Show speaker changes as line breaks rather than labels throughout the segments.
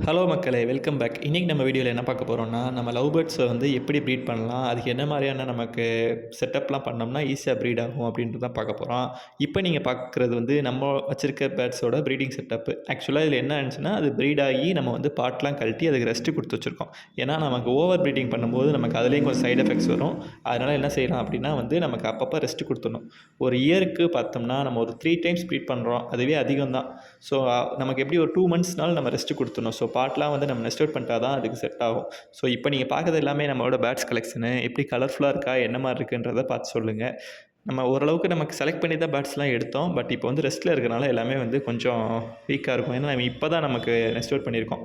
Hello மக்களே, welcome back. இன்றைக்கி நம்ம வீடியோவில் என்ன பார்க்க போகிறோம்னா, நம்ம லவ் பேர்ட்ஸை வந்து எப்படி ப்ரீட் பண்ணலாம், அதுக்கு என்ன மாதிரியான நமக்கு செட்டப்லாம் பண்ணோம்னா ஈஸியாக ப்ரீட் ஆகும் அப்படின்ட்டு தான் பார்க்க போகிறோம். இப்போ நீங்கள் பார்க்குறது வந்து நம்ம வச்சுருக்க பேர்ட்ஸோட ப்ரீடிங் செட்டப்பு. ஆக்சுவலாக இதில் என்ன ஆச்சுன்னா, அது ப்ரீட் ஆகி நம்ம வந்து பாட்லாம் கழட்டி அதுக்கு ரெஸ்ட்டு கொடுத்து வச்சுருக்கோம். ஏன்னா நமக்கு ஓவர் ப்ரீடிங் பண்ணும்போது நமக்கு அதுலேயும் கொஞ்சம் சைட் எஃபெக்ட்ஸ் வரும். அதனால் என்ன செய்யலாம் அப்படின்னா வந்து நமக்கு அப்பப்போ ரெஸ்ட்டு கொடுத்துடணும். ஒரு இயருக்கு பார்த்தோம்னா நம்ம ஒரு 3 டைம்ஸ் ப்ரீட் பண்ணுறோம், அதுவே அதிகம் தான். ஸோ நமக்கு எப்படி ஒரு 2 மந்த்ஸ்னாலும் நம்ம ரெஸ்ட்டு கொடுத்துடணும். ஸோ பாட்லாம் வந்து நம்ம நெஸ்ட் அவுட் பண்ணிட்டா தான் அதுக்கு செட் ஆகும். ஸோ இப்போ நீங்கள் பார்க்குறது எல்லாமே நம்மளோட பேட்ஸ் கலெக்ஷனு. எப்படி கலர்ஃபுல்லாக இருக்கா, என்ன மாதிரி இருக்குன்றதை பார்த்து சொல்லுங்கள். நம்ம ஓரளவுக்கு நமக்கு செலக்ட் பண்ணி தான் பேட்ஸ்லாம் எடுத்தோம். பட் இப்போ வந்து ரெஸ்ட்டில் இருக்கனால எல்லாமே வந்து கொஞ்சம் வீக்காக இருக்கும். ஏன்னா நம்ம இப்போ தான் நமக்கு நெஸ்ட் அவுட் பண்ணியிருக்கோம்.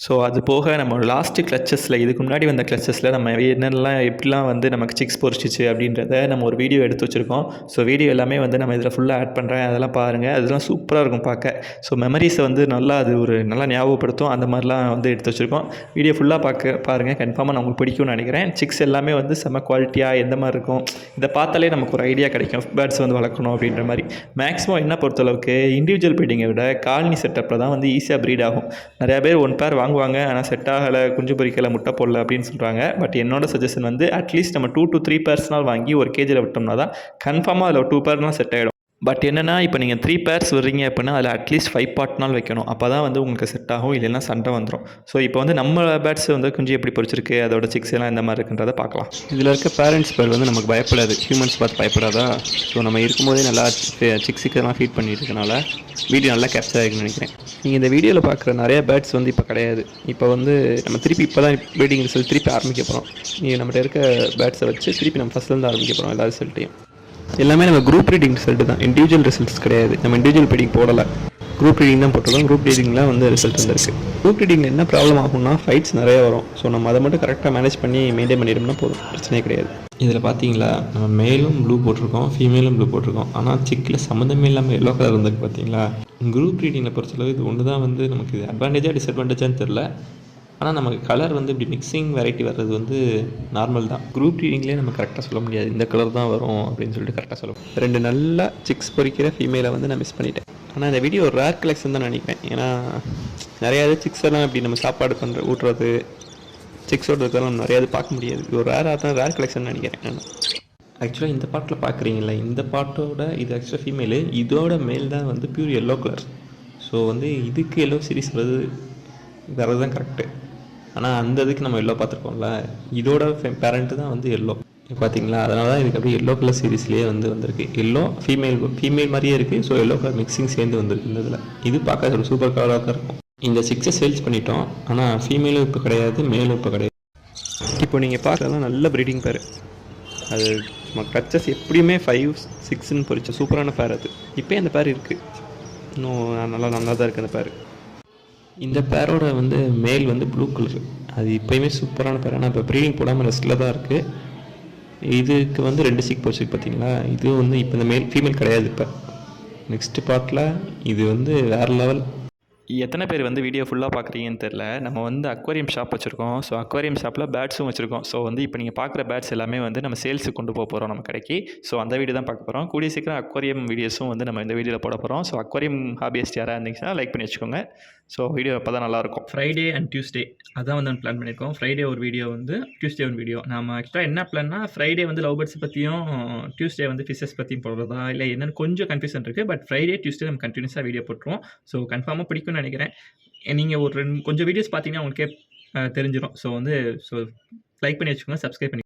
ஸோ அது போக நம்ம லாஸ்ட்டு கிளச்சஸில் இதுக்கு முன்னாடி வந்த கிளச்சஸில் நம்ம என்னென்னலாம் எப்படிலாம் வந்து நமக்கு சிக்ஸ் பொரிச்சிச்சு அப்படின்றத நம்ம ஒரு வீடியோ எடுத்து வச்சுருக்கோம். ஸோ வீடியோ எல்லாமே வந்து நம்ம இதில் ஃபுல்லாக ஆட் பண்ணுறேன், அதெல்லாம் பாருங்கள். அதெல்லாம் சூப்பராக இருக்கும் பார்க்க. ஸோ மெமரிஸை வந்து நல்லா அது ஒரு நல்லா ஞாபகப்படுத்தும். அந்த மாதிரிலாம் வந்து எடுத்து வச்சுருக்கோம். வீடியோ ஃபுல்லாக பாருங்கள். கன்ஃபார்மாக நான் உங்களுக்கு பிடிக்கும்னு நினைக்கிறேன். சிக்ஸ் எல்லாமே வந்து செம்ம குவாலிட்டியாக எந்த மாதிரி இருக்கும், இதை பார்த்தாலே நமக்கு ஒரு ஐடியா கிடைக்கும் பேர்ட்ஸ் வந்து வளர்க்கணும் அப்படின்ற மாதிரி. மேக்ஸிமம் என்ன பொறுத்தளவுக்கு இண்டிவிஜுவல் ப்ரீடிங்கை விட காலனி செட்டப்பில் தான் வந்து ஈஸியாக ப்ரீட் ஆகும். நிறையா பேர் ஒன் பேர் வாங்குவாங்க, ஆனால் செட் ஆகலை, குஞ்சு பொரிக்கலை, முட்டை போடல அப்படின்னு சொல்கிறாங்க. பட் என்னோட சஜஷன் வந்து அட்லீஸ்ட் நம்ம 2 to 3 பேர்ஸ்னால் வாங்கி ஒரு கேஜில் விட்டோம்னா தான் கன்ஃபார்மாக அதில் 2 பேர்னால் செட் ஆகிடும். பட் என்னென்னா இப்போ நீங்கள் 3 பேர்ஸ் விடுறீங்க அப்படின்னா அதில் அட்லீஸ்ட் 5 பார்ட்னால் வைக்கணும். அப்போ தான் வந்து உங்களுக்கு செட் ஆகும், இல்லைன்னா சண்டை வந்துடும். ஸோ இப்போ வந்து நம்ம பேர்ட்ஸ் வந்து குஞ்சு எப்படி பொரிச்சிருக்கு, அதோட சிக்ஸ் எல்லாம் எந்த மாதிரி இருக்குன்றதை பார்க்கலாம்.
இதில் இருக்க பேரண்ட்ஸ் பேர் வந்து நமக்கு பயப்படாது, ஹியூமன்ஸ் பார்த்து பயப்படாதா. ஸோ நம்ம இருக்கும்போதே நல்லா சிக்ஸுக்கெல்லாம் ஃபீட் பண்ணிட்டு இருக்கனால வீடியோ நல்லா கேப்சர் ஆகிருக்குன்னு நினைக்கிறேன். நீங்கள் இந்த வீடியோவில் பார்க்குற நிறைய பேர்ட்ஸ் வந்து இப்போ கிடையாது. இப்போ வந்து நம்ம திருப்பி இப்போ தான் ப்ரீடிங் ரிசல்ட் திருப்பி ஆரம்பிக்க போகிறோம். நீங்கள் நம்மகிட்ட இருக்க பேர்ட்ஸை வச்சு திருப்பி நம்ம ஃபஸ்ட்லேருந்து ஆரம்பிக்க போகிறோம் எல்லா ரிசல்ட்டையும். எல்லாமே நம்ம குரூப் ரீடிங் ரிசல்ட் தான், இண்டிவிஜுவல் ரிசல்ட்ஸ் கிடையாது. நம்ம இண்டிவிஜுவல் ப்ரீடிங் போடலை, குரூப் ரீடிங் தான் போட்டிருக்கோம். குரூப் ரீடிங்கில் வந்து ரிசல்ட் வந்துருக்கு. குரூப் ரீடிங்கில் என்ன ப்ராப்ளம் ஆகும்னா ஃபைட்ஸ் நிறைய வரும். ஸோ நம்ம அதை மட்டும் கரெக்டாக மேனேஜ் பண்ணி மெயின்டைன் பண்ணிட்டோம்னா போதும், பிரச்சனையே கிடையாது.
இதில் பார்த்தீங்களா, நம்ம மேலும் ப்ளூ போட்டிருக்கோம், ஃபீமேலும் ப்ளூ போட்டிருக்கோம். ஆனால் சிக்கில் சம்மந்தமே இல்லாமல் எல்லோ கலர் இருந்திருக்கு பார்த்தீங்களா. குரூப் ரீடிங்கில் பொறுத்தளவு இது ஒன்று தான் வந்து நமக்கு இது அட்வான்டேஜாக டிஸ்அட்வான்டேஜான்னு தெரில. ஆனால் நமக்கு கலர் வந்து இப்படி மிக்சிங் வெரைட்டி வர்றது வந்து நார்மல் தான். குரூப் ரீடிங்லேயே நம்ம கரெக்டாக சொல்ல முடியாது இந்த கலர் தான் வரும் அப்படின்னு சொல்லிட்டு கரெக்டாக சொல்லுவோம். 2 நல்லா சிக்ஸ் பொறிக்கிற ஃபீமேலை வந்து நான் மிஸ் பண்ணிட்டேன். ஆனால் இந்த வீடியோ ஒரு ரேர் கலெக்ஷன் தான் நினைக்கிறேன். ஏன்னா நிறையா சிக்ஸ் எல்லாம் இப்படி நம்ம சாப்பாடு ஊட்டுறது சிக்ஸோடு இருக்கிறதெல்லாம் நம்ம நிறையா பார்க்க முடியாது. இது ஒரு ரேர் கலெக்ஷன் நினைக்கிறேன் நான். ஆக்சுவலாக இந்த பாட்டில் பார்க்குறீங்களா, இந்த பாட்டோட இது ஆக்சுவலாக ஃபீமேலு, இதோட மேல் தான் வந்து பியூர் எல்லோ கலர். ஸோ வந்து இதுக்கு எல்லோ சீரிஸ் வர்றது தான் கரெக்டு. ஆனால் அந்த இதுக்கு நம்ம எல்லோ பார்த்துருக்கோம்ல, இதோட பேரண்ட்டு தான் வந்து எல்லோ பார்த்தீங்களா. அதனால தான் இதுக்கு அப்படியே எல்லோ கலர் சீரீஸ்லேயே வந்திருக்கு. எல்லோ ஃபீமேல் மாதிரியே இருக்குது. ஸோ எல்லோ கலர் மிக்சிங் சேர்ந்து வந்திருக்கு இந்த இதில். இது பார்க்க ஒரு சூப்பர் கலராக தான் இருக்கும். இந்த 6 சேல்ஸ் பண்ணிட்டோம், ஆனால் ஃபீமேலும் இப்போ கிடையாது, மேலும் இப்போ கிடையாது.
இப்போ நீங்கள் பார்க்கலாம் நல்ல ப்ரீடிங் பேர். அது நம்ம கச்சஸ் எப்படியுமே 5, 6ன்னு பொறிச்ச சூப்பரான பேர். அது இப்போ அந்த பேர் இருக்குது, இன்னும் நல்லா தான் இருக்குது அந்த பேர்.
இந்த பேரோட வந்து மேல் வந்து ப்ளூ கலர், அது இப்போயுமே சூப்பரான பேர். ஆனால் இப்போ ப்ரீடிங் போடாமல் ரெஸ்ட்டில் தான் இருக்குது. இதுக்கு வந்து 2 சிக் போச்சு பார்த்தீங்களா. இது வந்து இப்போ இந்த ஃபீமேல் கிடையாது. இப்போ நெக்ஸ்ட் பார்ட்டில் இது வந்து வேறு லெவல்.
எத்தனை பேர் வந்து வீடியோ ஃபுல்லாக பார்க்குறீங்கன்னு தெரில. நம்ம வந்து அக்வாரியம் ஷாப் வச்சுருக்கோம். ஸோ அக்வாரியம் ஷாப்பில் பேட்ஸும் வச்சுருக்கோம். ஸோ வந்து இப்போ நீங்கள் பார்க்குற பேட்ஸ் எல்லாமே வந்து நம்ம சேல்ஸுக்கு கொண்டு போகிறோம் நம்ம கடைக்கு. ஸோ அந்த வீடியோ தான் பார்க்க போகிறோம். கூடிய சீக்கிரம் அக்வாரியம் வீடியோஸும் வந்து நம்ம இந்த வீடியோவில் போட போகிறோம். ஸோ அக்வாரியம் ஹாபியஸ்ட் யாராக இருந்துச்சுன்னா லைக் பண்ணி வச்சுக்கோங்க. ஸோ வீடியோ அப்போ தான் நல்லாயிருக்கும். ஃப்ரைடே அண்ட் டியூஸ்டே அதான் வந்து பிளான் பண்ணியிருக்கோம். ஃப்ரைடே ஒரு வீடியோ வந்து, டியூஸ்டே ஒரு வீடியோ. நம்ம ஆக்சுவலாக என்ன பிளான்னா ஃப்ரைடே வந்து லவ் பேர்ட்ஸ் பற்றியும், டியூஸ்டே வந்து ஃபிஷஸ் பற்றியும் போடுறதா இல்லை என்னென்னு கொஞ்சம் கன்ஃபியூஷன் இருக்குது. பட் ஃப்ரைடே டியூஸ்டே நம்ம கண்டினியூஸாக வீடியோ போட்டுருவோம். ஸோ கன்ஃபார்மாக பிடிக்கும்னு நினைக்கிறேன். நீங்கள் ஒரு கொஞ்சம் வீடியோஸ் பார்த்தீங்கன்னா உங்களுக்கே தெரிஞ்சிடும். ஸோ வந்து லைக் பண்ணி வச்சுக்கோங்க, சப்ஸ்கிரைப் பண்ணி